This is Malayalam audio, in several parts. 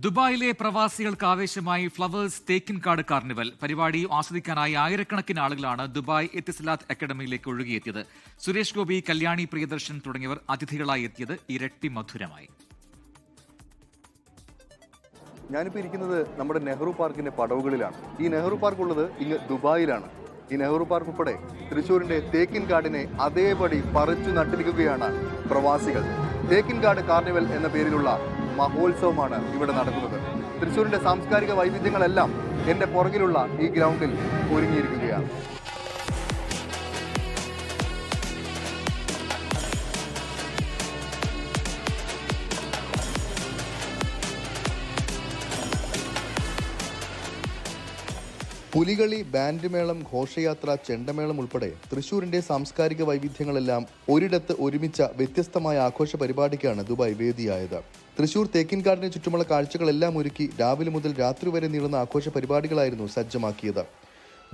ദുബായിലെ പ്രവാസികൾക്ക് ആവേശമായി ഫ്ലവേഴ്സ് തേക്കിൻകാട് കാർണിവൽ പരിപാടി ആസ്വദിക്കാനായി ആയിരക്കണക്കിന് ആളുകളാണ് ദുബായ് എത്തിസലാത്ത് അക്കാദമിയിലേക്ക് ഒഴുകിയെത്തിയത്. സുരേഷ് ഗോപി, കല്യാണി പ്രിയദർശൻ തുടങ്ങിയവർ അതിഥികളായി എത്തിയത് ഇരട്ടി മധുരമായി. ഞാനിപ്പോൾ ഇരിക്കുന്നത് നമ്മുടെ നെഹ്റു പാർക്കിന്റെ പടവുകളിലാണ്. ഈ നെഹ്റു പാർക്ക് ഉള്ളത് ഇങ്ങ് ദുബായിലാണ്. ഈ നെഹ്റു പാർക്ക് ഉൾപ്പെടെ തൃശ്ശൂരിന്റെ തേക്കിൻകാടിനെ അതേപടി പറിച്ചു നട്ടിരിക്കുകയാണ് പ്രവാസികൾ. തേക്കിൻകാട് കാർണിവൽ എന്ന പേരിലുള്ള മഹോത്സവമാണ് ഇവിടെ നടക്കുന്നത്. തൃശ്ശൂരിന്റെ സാംസ്കാരിക വൈവിധ്യങ്ങളെല്ലാം എൻ്റെ പുറകിലുള്ള ഈ ഗ്രൗണ്ടിൽ ഒരുങ്ങിയിരിക്കുകയാണ്. പുലികളി, ബാൻഡ് മേളം, ഘോഷയാത്ര, ചെണ്ടമേളം ഉൾപ്പെടെ തൃശ്ശൂരിന്റെ സാംസ്കാരിക വൈവിധ്യങ്ങളെല്ലാം ഒരിടത്ത് ഒരുമിച്ച വ്യത്യസ്തമായ ആഘോഷ പരിപാടിക്കാണ് ദുബായ് വേദിയായത്. തൃശ്ശൂർ തേക്കിൻകാടിന് ചുറ്റുമുള്ള കാഴ്ചകളെല്ലാം ഒരുക്കി രാവിലെ മുതൽ രാത്രി വരെ നീളുന്ന ആഘോഷ പരിപാടികളായിരുന്നു സജ്ജമാക്കിയത്.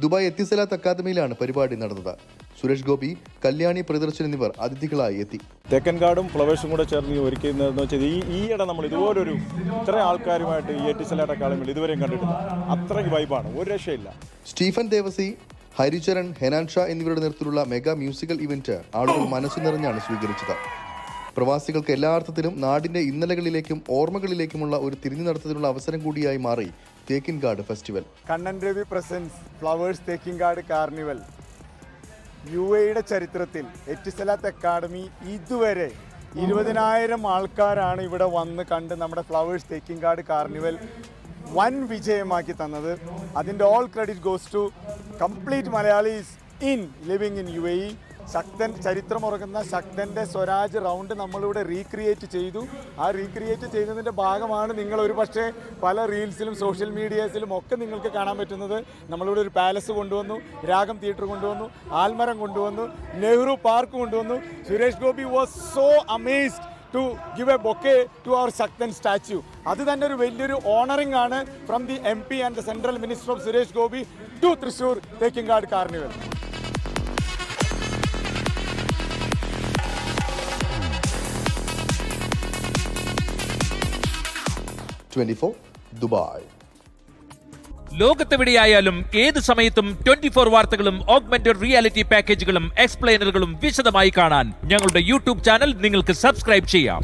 ദുബായ് എത്തിസലാത്ത് അക്കാദമിയിലാണ് പരിപാടി നടന്നത്. സുരേഷ് ഗോപി, കല്യാണി പ്രിയദർശൻ എന്നിവർ അതിഥികളായി എത്തി. തേക്കൻകാടും ഫ്ലവേഴ്സും കൂടെ ചേർന്ന് ഒരുക്കുന്നതെന്ന് വെച്ചാൽ ഈയിടെ നമ്മൾ ഇതുപോലൊരു ഇത്ര ആൾക്കാരുമായിട്ട് ഈ എത്തിസലാത്ത് അക്കാദമിയിൽ ഇതുവരെയും കണ്ടിട്ടില്ല. അത്രയ്ക്ക് വൈബാണ്, ഒരു രക്ഷയില്ല. സ്റ്റീഫൻ ദേവസി, ഹരിചരൺ, ഹെനാൻ ഷാ എന്നിവരുടെ നേതൃത്വത്തിലുള്ള മെഗാ മ്യൂസിക്കൽ ഇവന്റ് ആളുകൾ മനസ്സു നിറഞ്ഞാണ് സ്വീകരിച്ചത്. പ്രവാസികൾക്ക് എല്ലാ അർത്ഥത്തിലും നാടിന്റെ ഇന്നലകളിലേക്കും ഓർമ്മകളിലേക്കുമുള്ള ഒരു തിരിഞ്ഞു നടത്തുന്നതിനുള്ള അവസരം കൂടിയായി മാറി Thekkinkadu festival. Kannan Ravi presents Flowers Thekkinkadu carnival. UAE ചരിത്രത്തിൽ എത്തിസലാത്ത് അക്കാദമി ഇതുവരെ 20,000 ആൾക്കാരാണ് ഇവിടെ വന്ന് കണ്ട് നമ്മുടെ ഫ്ലവേഴ്സ് തേക്കിൻകാട് കാർണിവൽ വൻ വിജയമാക്കി തന്നത്. അതിൻ്റെ all credit goes to complete Malayalees in living in UAE. Sakthan, ചരിത്രമുറങ്ങുന്ന ശക്തൻ്റെ സ്വരാജ് റൗണ്ട് നമ്മളിവിടെ റീക്രിയേറ്റ് ചെയ്തു. ആ റീക്രിയേറ്റ് ചെയ്തതിൻ്റെ ഭാഗമാണ് നിങ്ങൾ ഒരു പക്ഷേ പല റീൽസിലും സോഷ്യൽ മീഡിയസിലും ഒക്കെ നിങ്ങൾക്ക് കാണാൻ പറ്റുന്നത്. നമ്മളിവിടെ ഒരു പാലസ് കൊണ്ടുവന്നു, രാഗം തിയേറ്റർ കൊണ്ടുവന്നു, ആൽമരം കൊണ്ടുവന്നു, നെഹ്റു പാർക്ക് കൊണ്ടുവന്നു. Suresh Gopi was so amazed to give a bouquet to our Sakthan statue. അത് തന്നെ ഒരു വലിയൊരു ഓണറിംഗ് ആണ് from the MP and the central minister of Suresh Gopi to Thrissur Thekkinkadu carnival. 24 Dubai. ലോകത്തെവിടെയായാലും ഏത് സമയത്തും 24 വാർത്തകളും ഓഗ്മെന്റഡ് റിയാലിറ്റി പാക്കേജുകളും എക്സ്പ്ലെയിനറുകളും വിശദമായി കാണാൻ ഞങ്ങളുടെ YouTube ചാനൽ നിങ്ങൾക്ക് സബ്സ്ക്രൈബ് ചെയ്യാം.